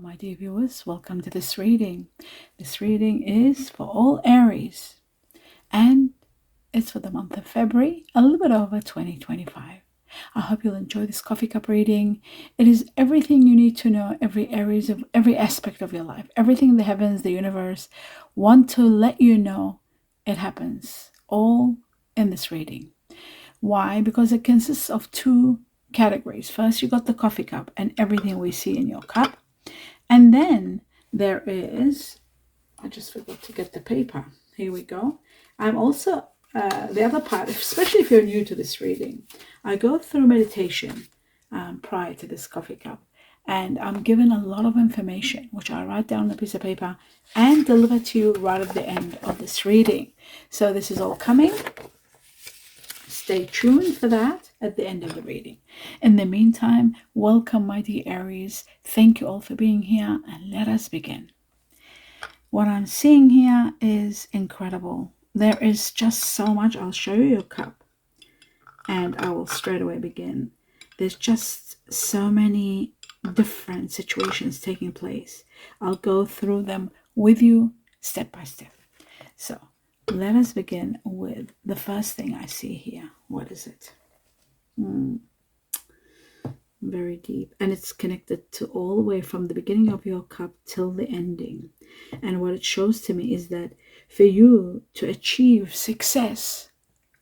My dear viewers, welcome to this reading. This reading is for all Aries and it's for the month of February, a little bit over 2025. I hope you'll enjoy this coffee cup reading. It is everything you need to know, every Aries of every aspect of your life, everything the heavens, the universe want to let you know it happens, all in this reading. Why? Because it consists of two categories. First, you got the coffee cup and everything we see in your cup. And then there is, I just forgot to get the paper. Here we go. I'm also, the other part, especially if you're new to this reading, I go through meditation prior to this coffee cup. And I'm given a lot of information, which I write down on a piece of paper and deliver to you right at the end of this reading. So this is all coming. Stay tuned for that at the end of the reading. In the meantime, welcome, my dear Aries. Thank you all for being here, and let us begin. What I'm seeing here is incredible. There is just so much. I'll show you your cup, and I will straight away begin. There's just so many different situations taking place. I'll go through them with you step by step. So let us begin with the first thing I see here. What is it? Very deep. And it's connected to all the way from the beginning of your cup till the ending. And what it shows to me is that for you to achieve success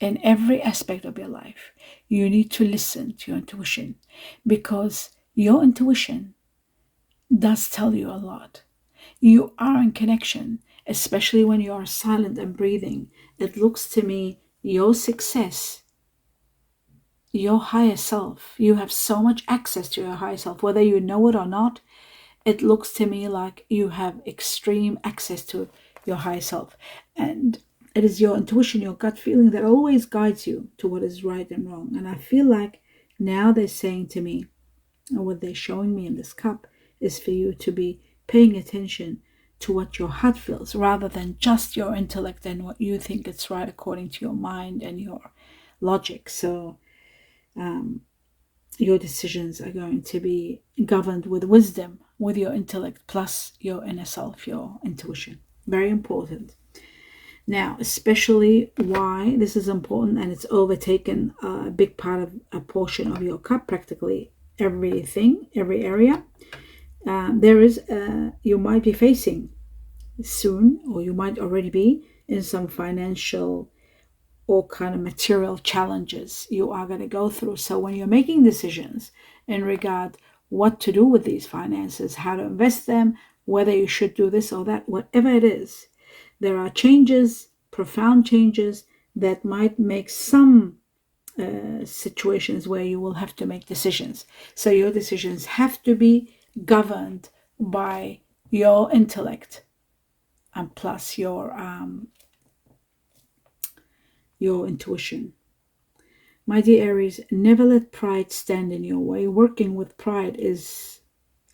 in every aspect of your life, you need to listen to your intuition, because your intuition does tell you a lot. You are in connection, especially when you are silent and breathing. It looks to me your success, your higher self, you have so much access to your higher self, whether you know it or not. It looks to me like you have extreme access to your higher self, and it is your intuition, your gut feeling that always guides you to what is right and wrong. And I feel like now they're saying to me, and what they're showing me in this cup is for you to be paying attention to what your heart feels, rather than just your intellect and what you think is right according to your mind and your logic. So your decisions are going to be governed with wisdom, with your intellect plus your inner self, your intuition. Very important. Now, especially why this is important, and it's overtaken a big part of a portion of your cup, practically everything, every area. There is, you might be facing soon, or you might already be in some financial or kind of material challenges you are going to go through. So when you're making decisions in regard what to do with these finances, how to invest them, whether you should do this or that, whatever it is, there are changes, profound changes that might make some situations where you will have to make decisions. So your decisions have to be governed by your intellect and plus your intuition. My dear Aries, never let pride stand in your way. Working with pride is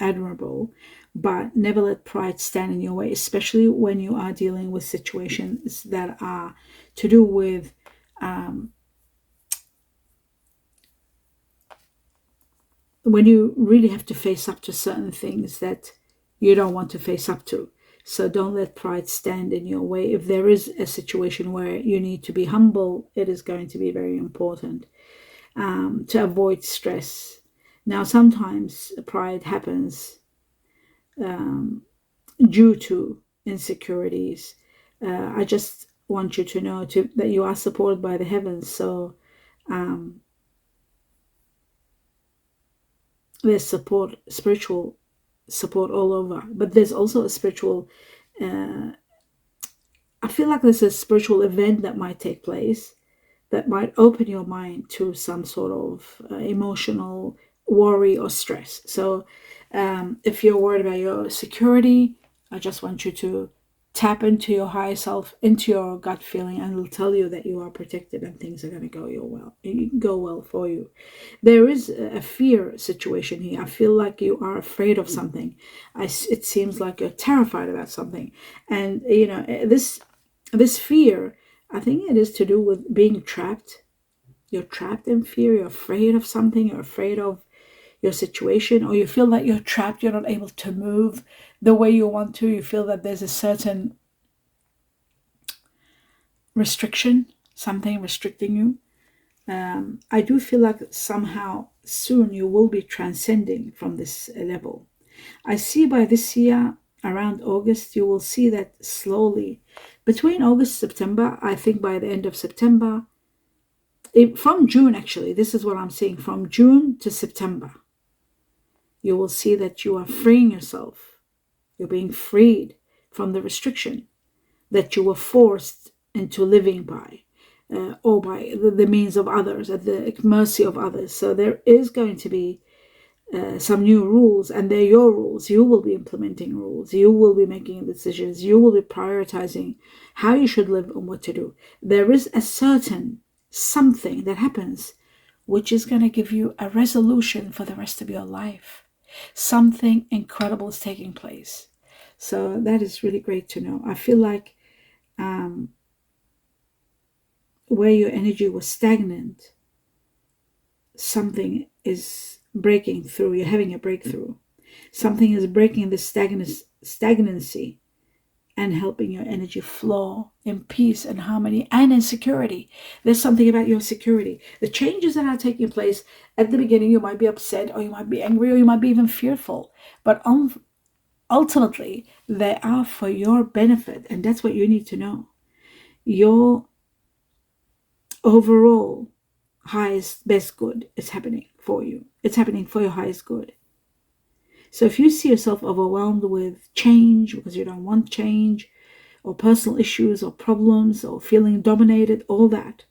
admirable, but never let pride stand in your way, especially when you are dealing with situations that are to do with when you really have to face up to certain things that you don't want to face up to. So don't let pride stand in your way. If there is a situation where you need to be humble, it is going to be very important to avoid stress. Now, sometimes pride happens due to insecurities. I just want you to know that you are supported by the heavens. So there's support, spiritual support all over, but there's also a spiritual I feel like there's a spiritual event that might take place that might open your mind to some sort of emotional worry or stress. So if you're worried about your security, I just want you to tap into your higher self, into your gut feeling, and it'll tell you that you are protected and things are going to go well for you. There is a fear situation here. I feel like you are afraid of something. It seems like you're terrified about something, and you know this fear. I think it is to do with being trapped. You're trapped in fear. You're afraid of something. You're your situation, or you feel that you're trapped, you're not able to move the way you want to, you feel that there's a certain restriction, something restricting you. I do feel like somehow soon you will be transcending from this level. I see by this year, around August, you will see that slowly. Between August, September, I think by the end of September, from June actually, this is what I'm seeing, from June to September, you will see that you are freeing yourself. You're being freed from the restriction that you were forced into living by, or by the means of others, at the mercy of others. So there is going to be some new rules, and they're your rules. You will be implementing rules. You will be making decisions. You will be prioritizing how you should live and what to do. There is a certain something that happens which is going to give you a resolution for the rest of your life. Something incredible is taking place. So that is really great to know. I feel like where your energy was stagnant, something is breaking through. You're having a breakthrough. Something is breaking the stagnancy and helping your energy flow in peace and harmony and in security. There's something about your security. The changes that are taking place at the beginning, you might be upset, or you might be angry, or you might be even fearful. But ultimately, they are for your benefit, and that's what you need to know. Your overall highest, best good is happening for you. It's happening for your highest good. So if you see yourself overwhelmed with change because you don't want change, or personal issues or problems, or feeling dominated, all that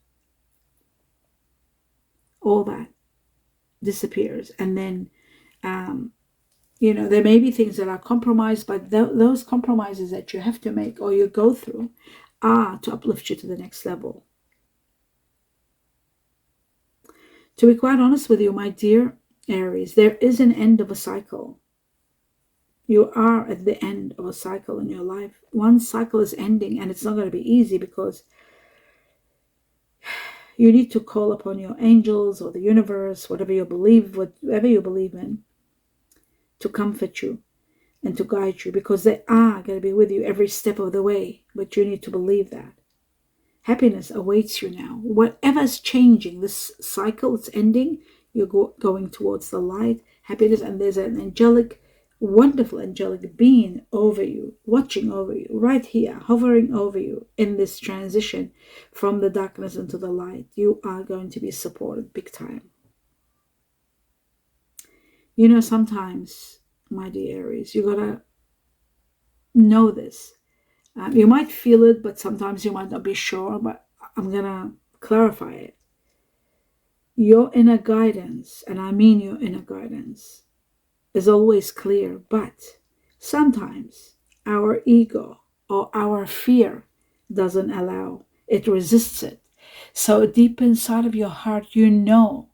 disappears. And then, there may be things that are compromised, but those compromises that you have to make or you go through are to uplift you to the next level. To be quite honest with you, my dear Aries, there is an end of a cycle. You are at the end of a cycle in your life. One cycle is ending, and it's not going to be easy because you need to call upon your angels or the universe, whatever you believe in, to comfort you and to guide you, because they are going to be with you every step of the way. But you need to believe that. Happiness awaits you now. Whatever's changing, this cycle, it's ending. You're going towards the light, happiness, and there's an angelic, wonderful angelic being over you, watching over you, right here, hovering over you in this transition from the darkness into the light. You are going to be supported big time. Sometimes, my dear Aries, you gotta know this. You might feel it, but sometimes you might not be sure, but I'm gonna clarify it. Your inner guidance, and I mean your inner guidance, is always clear, but sometimes our ego or our fear doesn't allow. It resists it. So deep inside of your heart, you know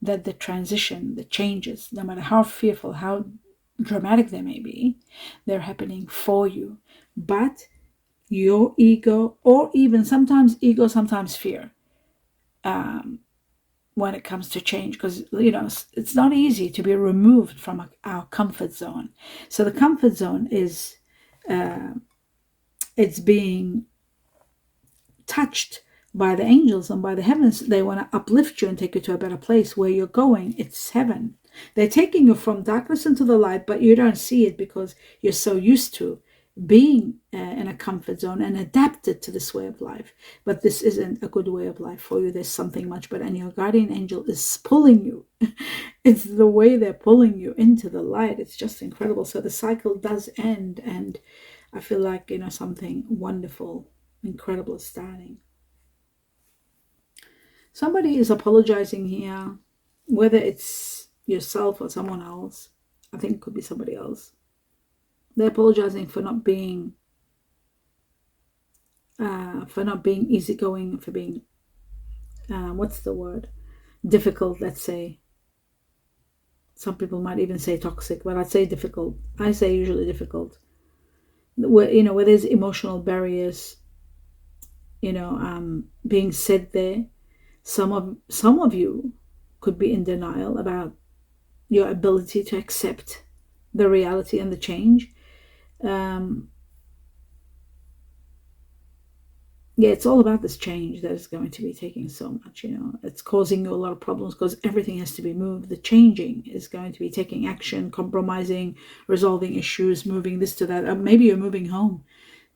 that the transition, the changes, no matter how fearful, how dramatic they may be, they're happening for you. But your ego, or even sometimes ego, sometimes fear, when it comes to change, because it's not easy to be removed from our comfort zone. So the comfort zone is it's being touched by the angels and by the heavens. They want to uplift you and take you to a better place. Where you're going, it's heaven. They're taking you from darkness into the light, but you don't see it because you're so used to being in a comfort zone and adapted to this way of life. But this isn't a good way of life for you. There's something much better, and your guardian angel is pulling you. It's the way they're pulling you into the light. It's just incredible. So the cycle does end, and I feel like something wonderful, incredible is starting. Somebody is apologizing here, whether it's yourself or someone else. I think it could be somebody else. They're apologizing for not being easygoing, for being difficult, let's say. Some people might even say toxic, but I'd say difficult. I say usually difficult. Where there's emotional barriers, being said there. Some of you could be in denial about your ability to accept the reality and the change. Yeah, it's all about this change that is going to be taking so much, it's causing you a lot of problems because everything has to be moved. The changing is going to be taking action, compromising, resolving issues, moving this to that. Maybe you're moving home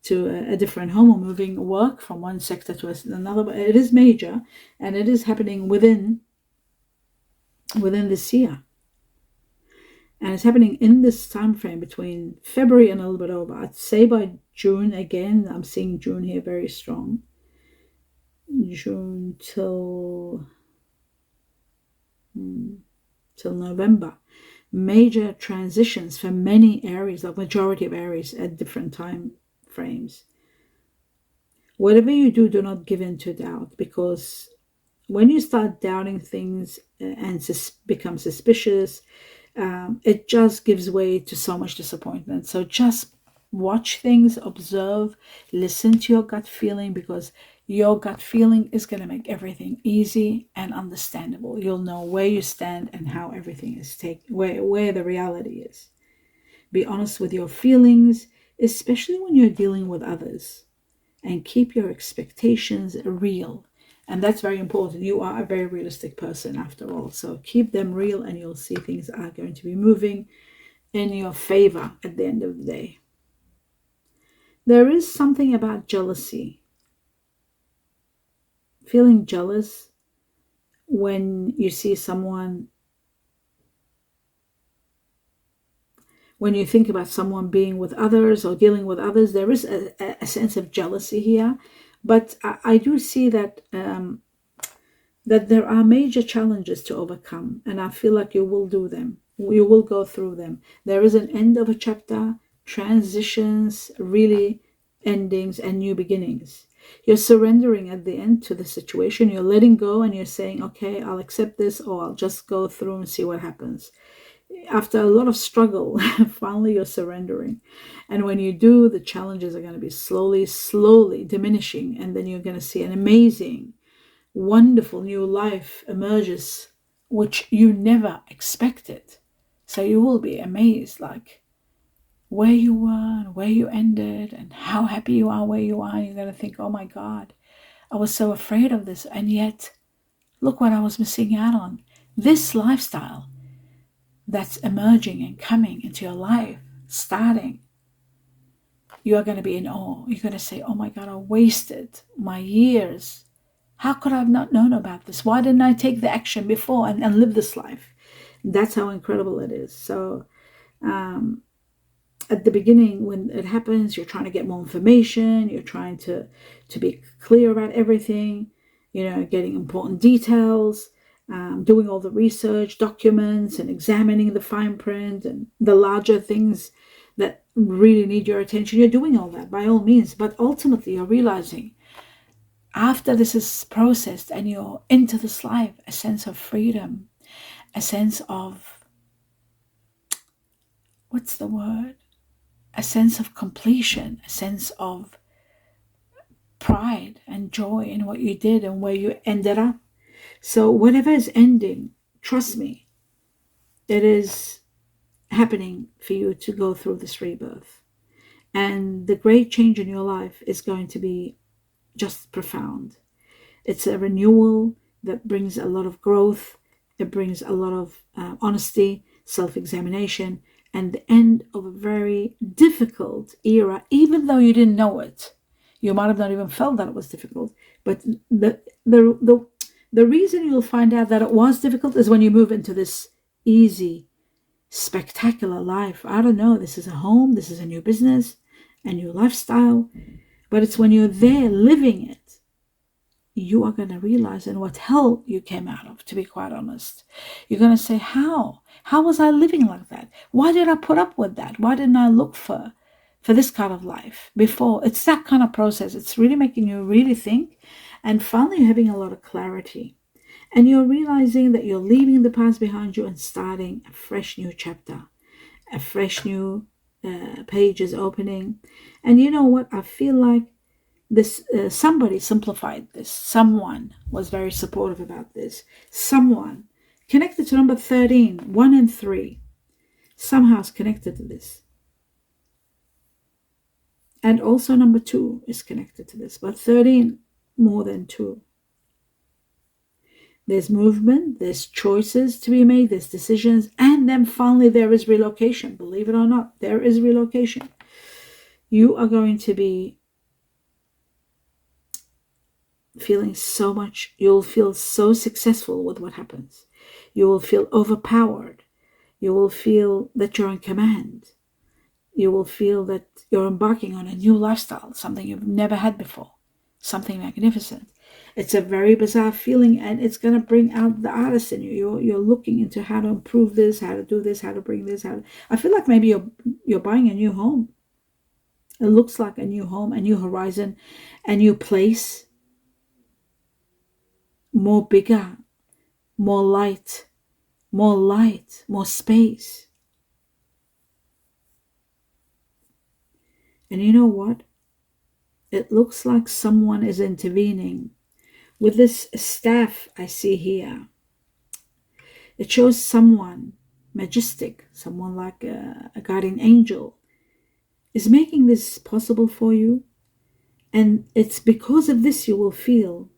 to a different home, or moving work from one sector to another. But it is major, and it is happening within this year. And it's happening in this time frame between February and a little bit over. I'd say by June, again, I'm seeing June here very strong. June till November. Major transitions for many Aries, the majority of Aries at different time frames. Whatever you do, do not give in to doubt, because when you start doubting things and become suspicious, it just gives way to so much disappointment. So just watch things, observe, listen to your gut feeling, because your gut feeling is going to make everything easy and understandable. You'll know where you stand and how everything is taken, where the reality is. Be honest with your feelings, especially when you're dealing with others, and keep your expectations real. And that's very important. You are a very realistic person after all. So keep them real, and you'll see things are going to be moving in your favor at the end of the day. There is something about jealousy. Feeling jealous when you see someone, when you think about someone being with others or dealing with others, there is a sense of jealousy here. But I do see that that there are major challenges to overcome, and I feel like you will do them. You will go through them. There is an end of a chapter, transitions, really endings, and new beginnings. You're surrendering at the end to the situation. You're letting go, and you're saying, okay, I'll accept this, or I'll just go through and see what happens. After a lot of struggle, finally you're surrendering. And when you do, the challenges are going to be slowly diminishing, and then you're going to see an amazing, wonderful new life emerges, which you never expected. So you will be amazed, like where you were and where you ended, and how happy you are where you are. And you're going to think, oh my God, I was so afraid of this, and yet look what I was missing out on. This lifestyle that's emerging and coming into your life, starting, you are going to be in awe. You're going to say, oh my God, I wasted my years. How could I have not known about this? Why didn't I take the action before and live this life? That's how incredible it is. So at the beginning, when it happens, you're trying to get more information. You're trying to be clear about everything, getting important details, doing all the research, documents, and examining the fine print and the larger things that really need your attention. You're doing all that by all means, but ultimately you're realizing, after this is processed and you're into this life, a sense of freedom, a sense of, what's the word? A sense of completion, a sense of pride and joy in what you did and where you ended up. So whatever is ending, trust me, it is happening for you to go through this rebirth. And the great change in your life is going to be just profound. It's a renewal that brings a lot of growth. It brings a lot of honesty, self-examination, and the end of a very difficult era, even though you didn't know it. You might have not even felt that it was difficult. But the reason you'll find out that it was difficult is when you move into this easy, spectacular life. I don't know, this is a home, this is a new business, a new lifestyle. But it's when you're there living it, you are going to realize in what hell you came out of, to be quite honest. You're going to say, how was I living like that? Why did I put up with that? Why didn't I look for this kind of life before? It's that kind of process. It's really making you really think, and finally having a lot of clarity. And you're realizing that you're leaving the past behind you and starting a fresh new chapter, a fresh new page is opening. And you know what? I feel like this somebody simplified this. Someone was very supportive about this. Someone connected to number 13, 1 and 3. Somehow it's connected to this. And also number 2 is connected to this, but 13 more than 2. There's movement, there's choices to be made, there's decisions, and then finally there is relocation. Believe it or not, there is relocation. You are going to be feeling so much, you'll feel so successful with what happens. You will feel overpowered. You will feel that you're in command. You will feel that you're embarking on a new lifestyle, something you've never had before, something magnificent. It's a very bizarre feeling, and it's going to bring out the artist in you. You're looking into how to improve this, how to do this, how to bring this. I feel like maybe you're buying a new home. It looks like a new home, a new horizon, a new place. More bigger, more light, more space. And you know what? It looks like someone is intervening. With this staff I see here, it shows someone majestic, someone like a guardian angel, is making this possible for you. And it's because of this you will feel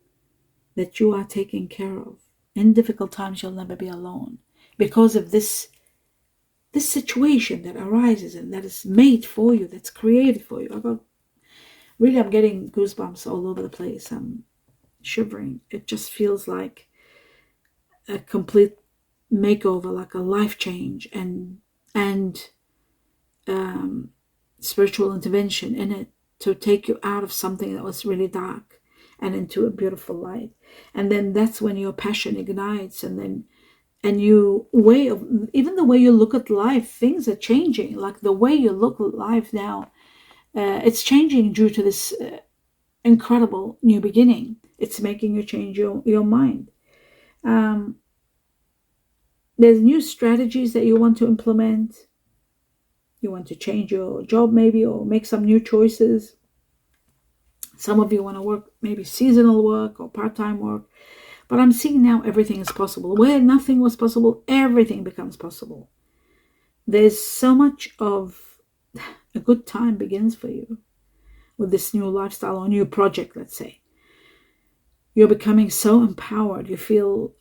that you are taken care of. In difficult times, you'll never be alone. Because of this situation that arises and that is made for you, that's created for you. I'm getting goosebumps all over the place. I'm shivering. It just feels like a complete makeover, like a life change and spiritual intervention in it to take you out of something that was really dark and into a beautiful light. And then that's when your passion ignites, and you even the way you look at life, things are changing. Like the way you look at life now, it's changing due to this incredible new beginning. It's making you change your mind. There's new strategies that you want to implement. You want to change your job maybe, or make some new choices. Some of you want to work maybe seasonal work or part-time work. But I'm seeing now everything is possible. Where nothing was possible, everything becomes possible. There's so much of a good time begins for you with this new lifestyle or new project, let's say. You're becoming so empowered. You feel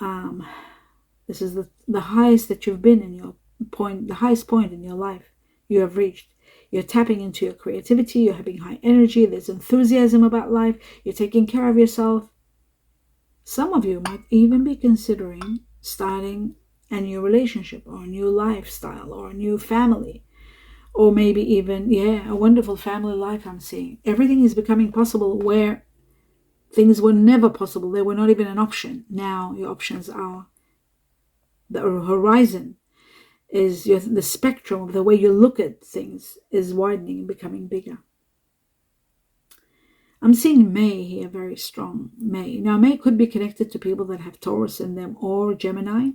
this is the highest that you've been in your point, the highest point in your life you have reached. You're tapping into your creativity. You're having high energy. There's enthusiasm about life. You're taking care of yourself. Some of you might even be considering starting a new relationship or a new lifestyle or a new family, or maybe even, a wonderful family life. I'm seeing everything is becoming possible where things were never possible. They were not even an option. Now your options are, the horizon is the spectrum of the way you look at things is widening and becoming bigger. I'm seeing May here, very strong May. Now, May could be connected to people that have Taurus in them or Gemini,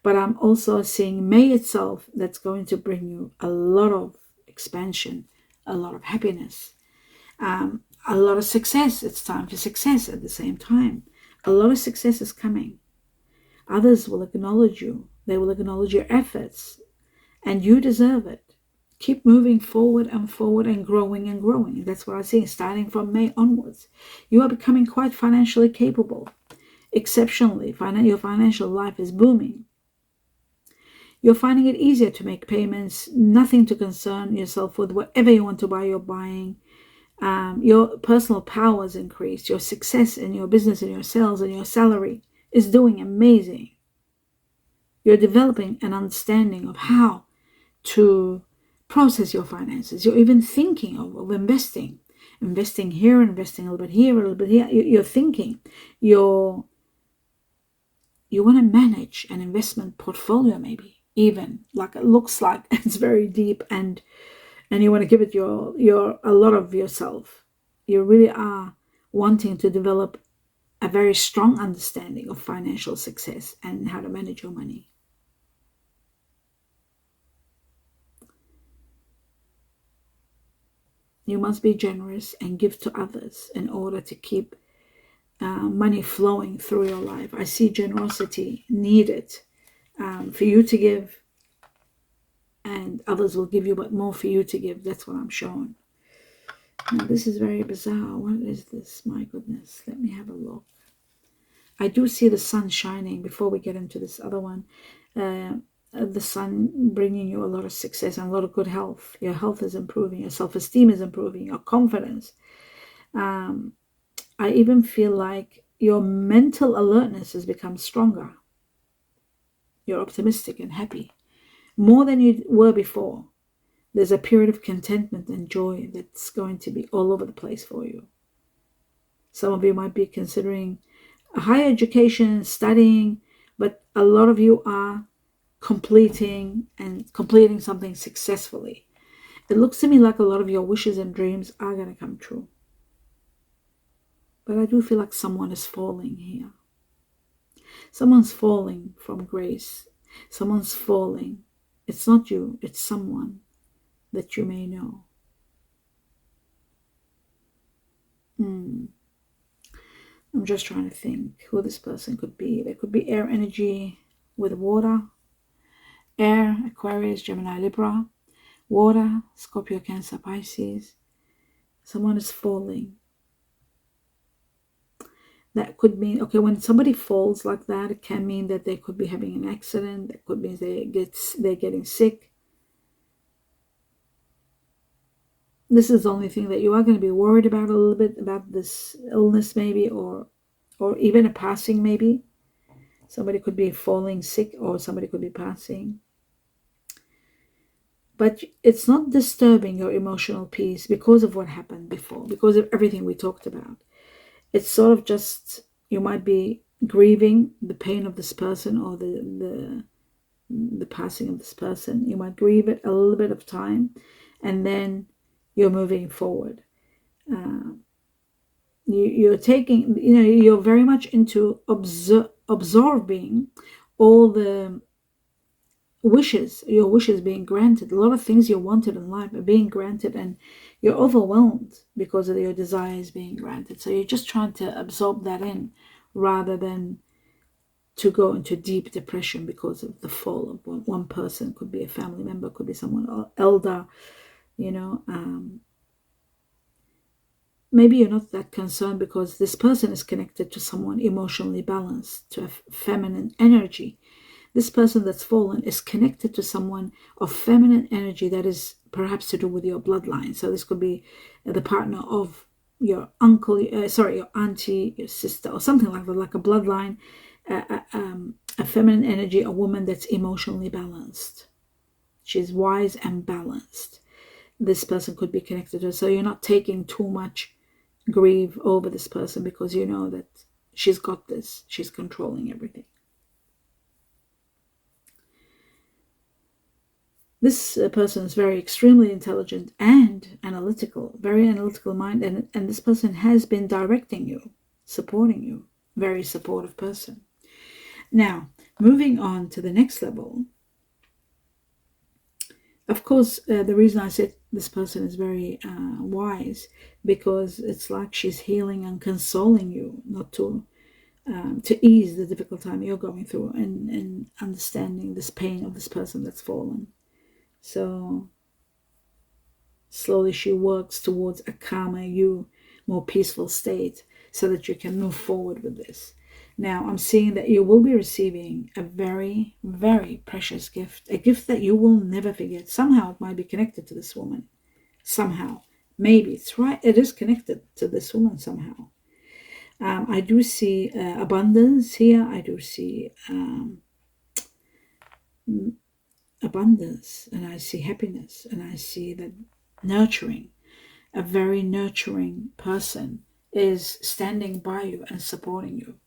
but I'm also seeing May itself that's going to bring you a lot of expansion, a lot of happiness, a lot of success. It's time for success at the same time. A lot of success is coming. Others will acknowledge you. They will acknowledge your efforts, and you deserve it. Keep moving forward and growing and growing. That's what I see, starting from May onwards. You are becoming quite financially capable. Exceptionally, your financial life is booming. You're finding it easier to make payments, nothing to concern yourself with. Whatever you want to buy, you're buying. Your personal power has increased. Your success in your business and your sales and your salary is doing amazing. You're developing an understanding of how to process your finances. You're even thinking of investing here, investing a little bit here, a little bit here. You're thinking. You want to manage an investment portfolio, maybe even, like it looks like it's very deep, and you want to give it a lot of yourself. You really are wanting to develop a very strong understanding of financial success and how to manage your money. You must be generous and give to others in order to keep money flowing through your life. I see generosity needed for you to give, and others will give you, but more for you to give. That's what I'm shown. Now, this is very bizarre. What is this? My goodness. Let me have a look. I do see the sun shining before we get into this other one. The sun bringing you a lot of success and a lot of good health. Your health is improving. Your self-esteem is improving. Your confidence. I even feel like your mental alertness has become stronger. You're optimistic and happy. More than you were before. There's a period of contentment and joy that's going to be all over the place for you. Some of you might be considering a higher education, studying, but a lot of you are completing something successfully. It looks to me like a lot of your wishes and dreams are going to come true. But I do feel like someone is falling here. Someone's falling from grace. Someone's falling. It's not you, it's someone that you may know. I'm just trying to think who this person could be. There could be air energy with water. Air, Aquarius, Gemini, Libra. Water, Scorpio, Cancer, Pisces. Someone is falling. That could mean, okay, when somebody falls like that, it can mean that they could be having an accident. That could mean they're getting sick. This is the only thing that you are going to be worried about a little bit, about this illness maybe, or even a passing maybe. Somebody could be falling sick or somebody could be passing. But it's not disturbing your emotional peace because of what happened before, because of everything we talked about. It's sort of just, you might be grieving the pain of this person or the passing of this person. You might grieve it a little bit of time, and then you're moving forward. You're taking, you're very much into absorbing all the wishes, your wishes being granted. A lot of things you wanted in life are being granted, and you're overwhelmed because of your desires being granted. So you're just trying to absorb that in rather than to go into deep depression because of the fall of one person. Could be a family member, could be someone elder, maybe you're not that concerned because this person is connected to someone emotionally balanced, to a feminine energy. This person that's fallen is connected to someone of feminine energy that is perhaps to do with your bloodline. So this could be the partner of your uncle, your auntie, your sister, or something like that, like a bloodline, a feminine energy, a woman that's emotionally balanced. She's wise and balanced. This person could be connected to her. So you're not taking too much grief over this person because you know that she's got this. She's controlling everything. This person is very extremely intelligent and analytical, very analytical mind, and this person has been directing you, supporting you, very supportive person. Now, moving on to the next level. Of course, the reason I said this person is very wise, because it's like she's healing and consoling you, not to ease the difficult time you're going through, and understanding this pain of this person that's fallen. So slowly she works towards a calmer you, more peaceful state, so that you can move forward with this. Now, I'm seeing that you will be receiving a very, very precious gift, a gift that you will never forget. Somehow it might be connected to this woman. Somehow. Maybe it's right. It is connected to this woman somehow. I do see abundance here. I do see abundance, and I see happiness, and I see that nurturing, a very nurturing person is standing by you and supporting you.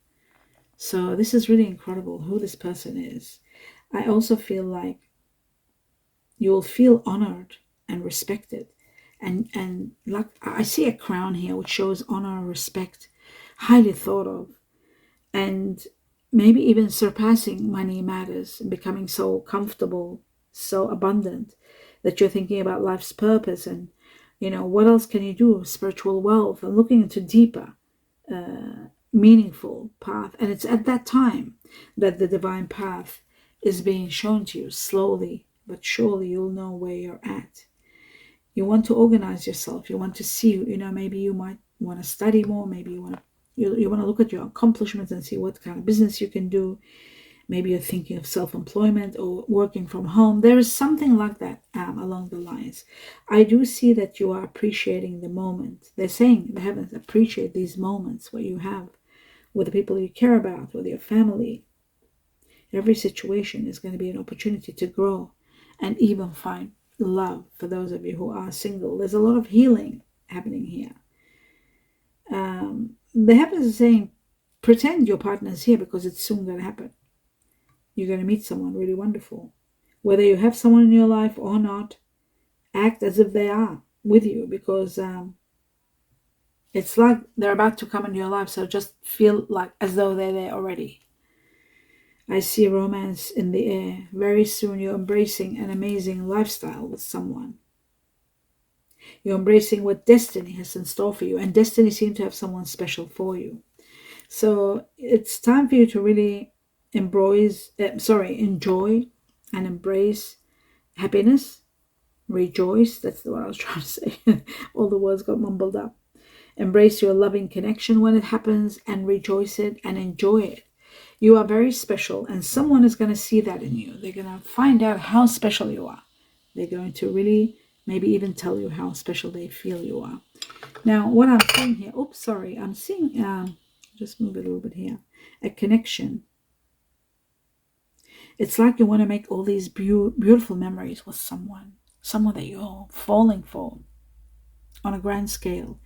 So this is really incredible who this person is. I also feel like you'll feel honored and respected, and like I see a crown here which shows honor, respect, highly thought of, and maybe even surpassing money matters, becoming so comfortable, so abundant, that you're thinking about life's purpose and, what else can you do? Spiritual wealth, and looking into deeper, meaningful path. And it's at that time that the divine path is being shown to you. Slowly but surely you'll know where you're at. You want to organize yourself. You want to see, maybe you might want to study more. Maybe you want to look at your accomplishments and see what kind of business you can do. Maybe you're thinking of self-employment or working from home. There is something like that along the lines. I do see that you are appreciating the moment. They're saying, the heavens, appreciate these moments where you have with the people you care about, with your family. Every situation is going to be an opportunity to grow and even find love. For those of you who are single, there's a lot of healing happening here. The heavens are saying, pretend your partner's here because it's soon going to happen. You're going to meet someone really wonderful. Whether you have someone in your life or not, act as if they are with you, because it's like they're about to come into your life. So just feel like as though they're there already. I see romance in the air. Very soon you're embracing an amazing lifestyle with someone. You're embracing what destiny has in store for you. And destiny seems to have someone special for you. So it's time for you to really enjoy and embrace happiness. Rejoice. That's what I was trying to say. All the words got mumbled up. Embrace your loving connection when it happens and rejoice it and enjoy it. You are very special, and someone is going to see that in you. They're going to find out how special you are. They're going to really maybe even tell you how special they feel you are. Now, what I'm seeing here, I'm seeing, just move it a little bit here, a connection. It's like you want to make all these beautiful memories with someone that you're falling for on a grand scale.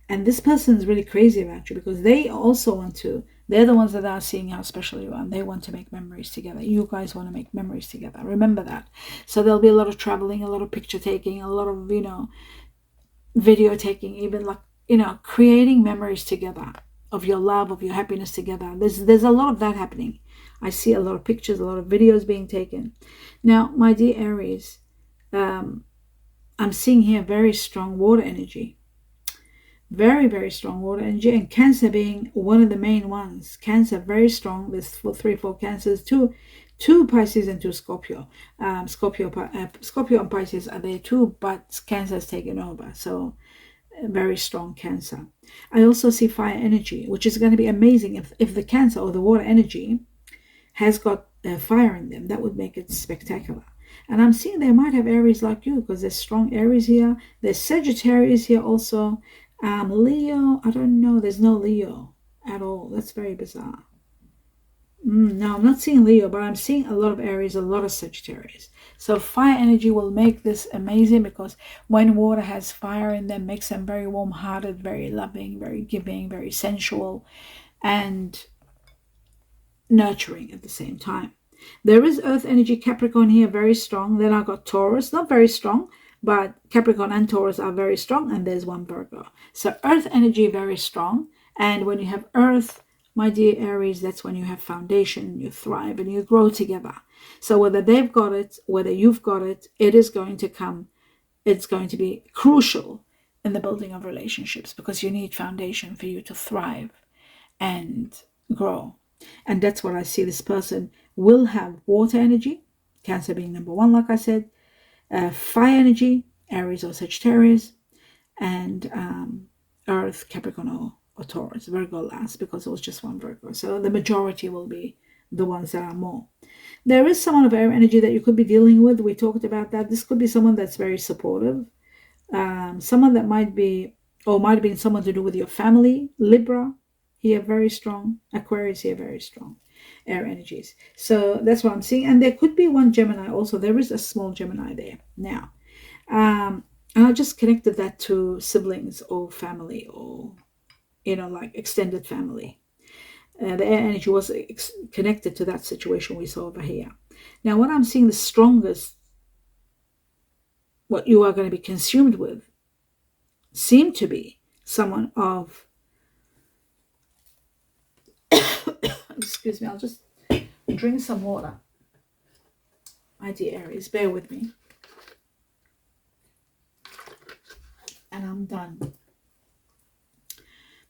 And this person is really crazy about you because they also want to, they're the ones that are seeing how special you are, and they want to make memories together. You guys want to make memories together. Remember that. So there'll be a lot of traveling, a lot of picture taking, a lot of, video taking, even like, creating memories together of your love, of your happiness together. There's a lot of that happening. I see a lot of pictures, a lot of videos being taken. Now, my dear Aries, I'm seeing here very strong water energy. Very, very strong water energy, and Cancer being one of the main ones. Cancer, very strong. There's 4 Cancers, two Pisces and 2 Scorpio. Scorpio and Pisces are there too, but Cancer has taken over. So very strong Cancer. I also see fire energy, which is going to be amazing if the Cancer or the water energy has got fire in them. That would make it spectacular. And I'm seeing they might have Aries like you, because there's strong Aries here. There's Sagittarius here also. Leo, I don't know. There's no Leo at all. That's very bizarre. No, I'm not seeing Leo, but I'm seeing a lot of Aries, a lot of Sagittarius. So fire energy will make this amazing, because when water has fire in them, makes them very warm-hearted, very loving, very giving, very sensual, and nurturing at the same time. There is earth energy, Capricorn here, very strong. Then I got Taurus, not very strong, but Capricorn and Taurus are very strong, and there's 1 Virgo. So earth energy, very strong. And when you have earth, my dear Aries, that's when you have foundation, you thrive, and you grow together. So whether they've got it, whether you've got it, it is going to come. It's going to be crucial in the building of relationships, because you need foundation for you to thrive and grow. And that's what I see. This person will have water energy, Cancer being number 1, like I said, fire energy, Aries or Sagittarius, and earth, Capricorn or Taurus. Virgo last, because it was just 1 Virgo. So the majority will be the ones that are more. There is someone of air energy that you could be dealing with. We talked about that. This could be someone that's very supportive. Someone that might be, or might have been someone to do with your family. Libra here, very strong. Aquarius here, very strong. Air energies. So that's what I'm seeing. And there could be 1 Gemini also. There is a small Gemini there. Now, and I just connected that to siblings or family, or, like extended family. The air energy was connected to that situation we saw over here. Now, what I'm seeing the strongest, what you are going to be consumed with, seem to be someone of, excuse me, I'll just drink some water. My dear Aries, bear with me. And I'm done.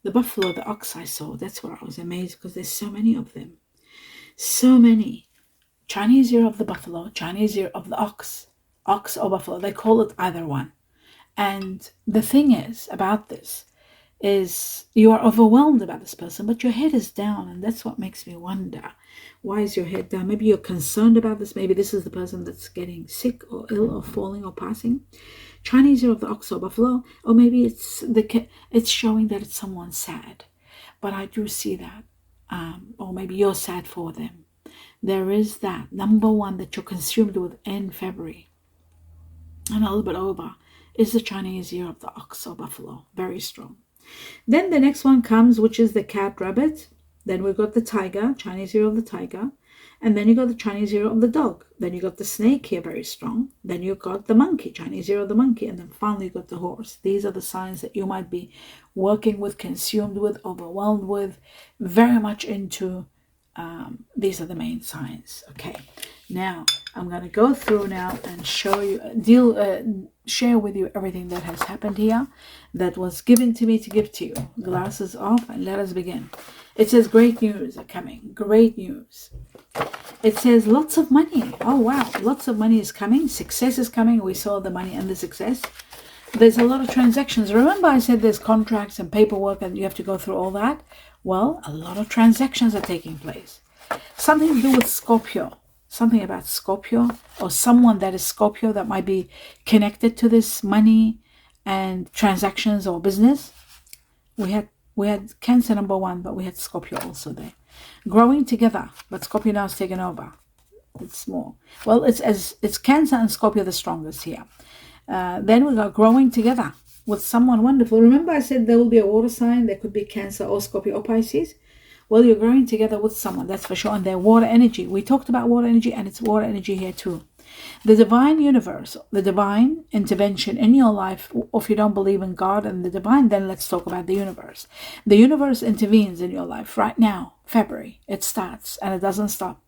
The buffalo, the ox I saw, that's what I was amazed, because there's so many of them. So many. Chinese year of the buffalo, Chinese year of the ox, ox or buffalo. They call it either one. And the thing is about this is you are overwhelmed about this person, but your head is down, and that's what makes me wonder. Why is your head down? Maybe you're concerned about this. Maybe this is the person that's getting sick or ill or falling or passing. Chinese year of the ox or buffalo, or maybe it's showing that it's someone sad. But I do see that, or maybe you're sad for them. There is that number one that you're consumed with in February, and a little bit over, is the Chinese year of the ox or buffalo. Very strong. Then the next one comes, which is the cat rabbit. Then we've got the tiger, Chinese year of the tiger. And then you got the Chinese year of the dog. Then you got the snake here, very strong. Then you got the monkey, Chinese year of the monkey. And then finally you got the horse. These are the signs that you might be working with, consumed with, overwhelmed with, very much into. These are the main signs. Okay, now I'm going to go through now and show you, share with you everything that has happened here that was given to me to give to you. Glasses off and let us begin. It says great news are coming. Great news. It says lots of money. Oh wow, lots of money is coming. Success is coming. We saw the money and the success. There's a lot of transactions. Remember I said there's contracts and paperwork and you have to go through all that? Well, a lot of transactions are taking place. Something to do with Scorpio. Something about Scorpio or someone that is Scorpio that might be connected to this money and transactions or business. We had Cancer number one, but we had Scorpio also there. Growing together, but Scorpio now is taken over. It's more. Well, it's Cancer and Scorpio the strongest here. Then we got growing together with someone wonderful. Remember I said there will be a water sign. There could be Cancer or Scorpio or Pisces. Well, you're growing together with someone, that's for sure. And they're water energy. We talked about water energy, and it's water energy here too. The divine universe, the divine intervention in your life, or if you don't believe in God and the divine, then let's talk about the universe. The universe intervenes in your life right now, February. It starts and it doesn't stop.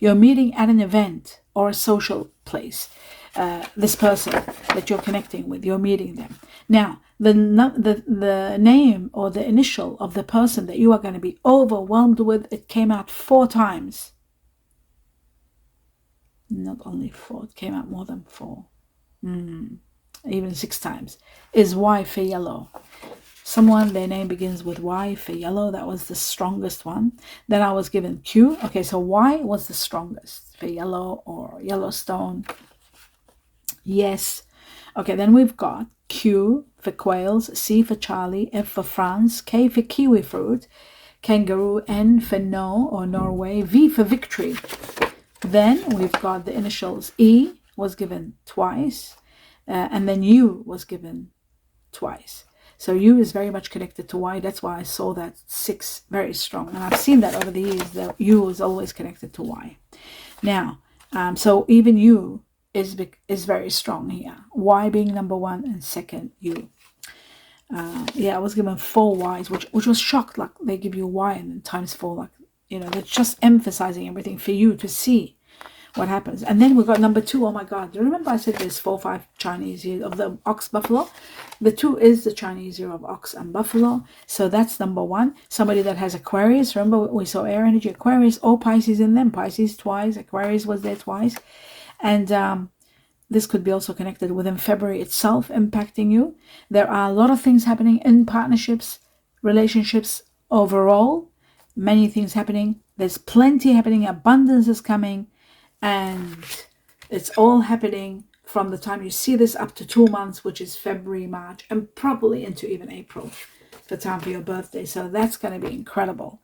You're meeting at an event or a social place. This person that you're connecting with, you're meeting them. Now, the name or the initial of the person that you are going to be overwhelmed with, it came out 4 times. Not only 4, it came out more than 4. Even 6 times. Is Y for yellow. Someone, their name begins with Y for yellow. That was the strongest one. Then I was given Q. Okay, so Y was the strongest for yellow or Yellowstone. Yes. Okay, then we've got Q for quails, C for Charlie, F for France, K for kiwi fruit, kangaroo, N for no or Norway, V for victory. Then we've got the initials. E was given twice, and then U was given twice. So U is very much connected to Y. That's why I saw that 6 very strong. And I've seen that over the years, that U is always connected to Y. Now, so even U is very strong here. Y being number 1 and second U. I was given 4 Ys, which was shocked. Like they give you Y and then times 4. Like, they're just emphasizing everything for you to see what happens. And then we've got number 2. Oh my God. Do you remember I said there's 4 or 5 Chinese years of the ox buffalo? The 2 is the Chinese year of ox and buffalo. So that's number 1. Somebody that has Aquarius. Remember we saw air energy, Aquarius or Pisces in them. Pisces twice. Aquarius was there twice. And this could be also connected within February itself, impacting you. There are a lot of things happening in partnerships, relationships overall. Many things happening. There's plenty happening. Abundance is coming. And it's all happening from the time you see this up to 2 months, which is February, March, and probably into even April, the time for your birthday. So that's going to be incredible.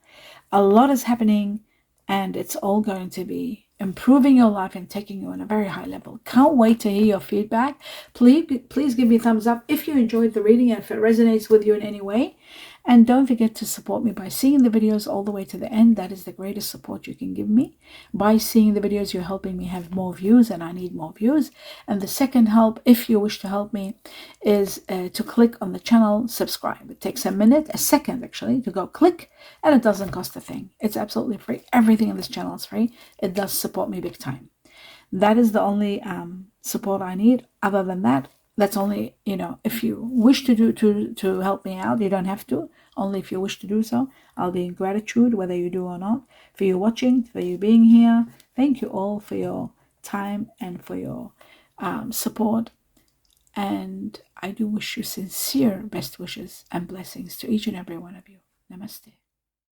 A lot is happening, and it's all going to be improving your life and taking you on a very high level. Can't wait to hear your feedback. Please give me a thumbs up if you enjoyed the reading and if it resonates with you in any way. And don't forget to support me by seeing the videos all the way to the end. That is the greatest support you can give me. By seeing the videos, you're helping me have more views, and I need more views. And the second help, if you wish to help me, is to click on the channel, subscribe. It takes a second actually, to go click, and it doesn't cost a thing. It's absolutely free. Everything in this channel is free. It does support me big time. That is the only support I need. Other than that, that's only, if you wish to help me out, you don't have to. Only if you wish to do so. I'll be in gratitude, whether you do or not, for you watching, for you being here. Thank you all for your time and for your support. And I do wish you sincere best wishes and blessings to each and every one of you. Namaste.